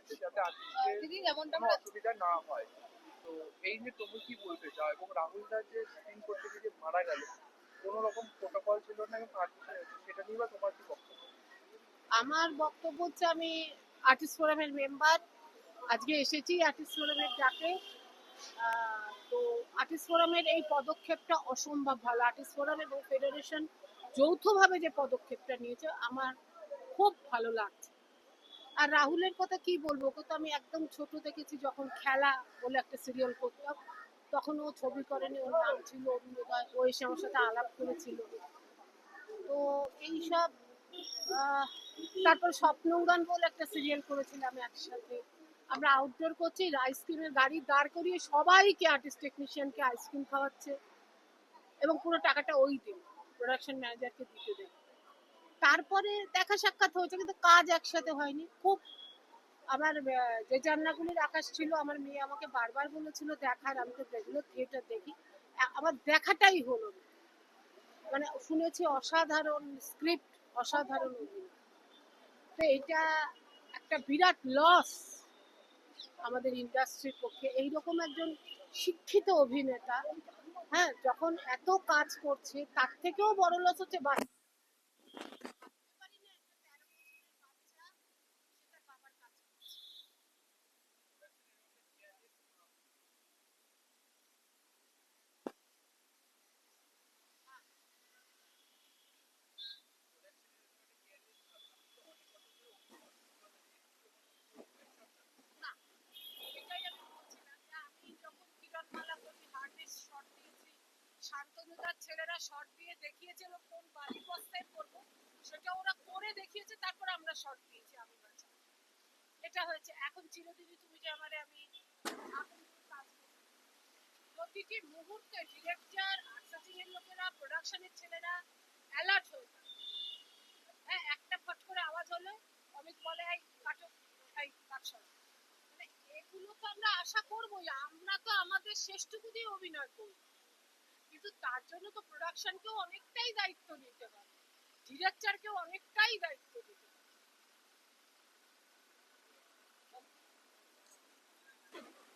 যাচ্ছে যাতে আর্টিস্টের কোনো অসুবিধা না হয়। তো এই নিয়ে তুমি কি বলতে চাও? এবং রাহুল দা যে স্ক্রিন করতে গিয়ে যে মারা গেল, কোনো রকম প্রোটোকল ছিল না এবং পারমিশন হয়েছে, সেটা নিয়ে বা তোমার কি বক্তব্য? আমার বক্তব্য হচ্ছে, আমি আর্টিস্ট ফোরামের মেম্বার, আজকে এসেছি আর্টিস্ট ফোরামের ডাকে। তো আর্টিস্ট ফোরামের এই পদক্ষেপটা অসম্ভব ভালো। আর্টিস্ট ফোরাম এবং ফেডারেশন যৌথভাবে যে পদক্ষেপটা নিয়েছে আমার খুব ভালো লাগছে। আর রাহুলের কথা কি বলবো, ওকে তো আমি একদম ছোট দেখেছি, যখন খেলা বলে একটা সিরিয়াল করতাম তখন ও ছবি করেনি, ওর নাম ছিল অরুণোদয়, ও এসে আমার সাথে আলাপ করেছিল। তো এইসব তারপর স্বপ্নগান বলে একটা সিরিয়াল করেছিলাম একসাথে। আমরা আউটডোর করছি, আইসক্রিমের গাড়ি দাঁড় করিয়ে সবাইকে, আর্টিস্ট টেকনিশিয়ানকে আইসক্রিম খাওয়াচ্ছে এবং পুরো টাকাটা ওই দিন প্রোডাকশন ম্যানেজারকে দিতে দেবে। তারপরে দেখা সাক্ষাৎ হয়েছে কিন্তু কাজ একসাথে হয়নি। খুব আমার যে জান্নাগুলির আকাশ ছিল, আমার মেয়ে আমাকে বারবার বলেছিল দেখার, আমি তো রেগুলার থিয়েটার দেখি, আমার দেখাটাই হলো না। মানে শুনেছি অসাধারণ স্ক্রিপ্ট, অসাধারণ অভিনয়। তো এটা একটা বিরাট লস আমাদের ইন্ডাস্ট্রির পক্ষে। এইরকম একজন শিক্ষিত অভিনেতা, হ্যাঁ, যখন এত কাজ করছে, তার থেকেও বড় লস হচ্ছে শান্তনুদার ছেলেরা শর্ট দিয়ে দেখিয়েছিল কোন বাড়ি বস্তায় করবো, সেটা ওরা করে দেখিয়েছে, তারপর আমরা শর্ট দিয়েছি। আমি বাচ্চা এটা হয়েছে। এখন চিরদিনই তুমি যে আমারে, আমি প্রতিটি মুহূর্তে ডিরেক্টর, আর্টিস্টিং এর লোকেরা, প্রোডাকশনের ছেলেরা অ্যালার্ট হয়ে থাকে। হ্যাঁ, একটা ফট করে আওয়াজ হলো, অমিত বলে এই কাটো, এই কাট। মানে এগুলো তো আমরা আশা করবোই, আমরা তো আমাদের শেষটুকু দিয়ে অভিনয় করবো, কিন্তু তার জন্য তো প্রোডাকশনকেও অনেকটাই দায়িত্ব নিতে হবে, ডিরেক্টরকেও অনেকটাই দায়িত্ব দিতে হবে।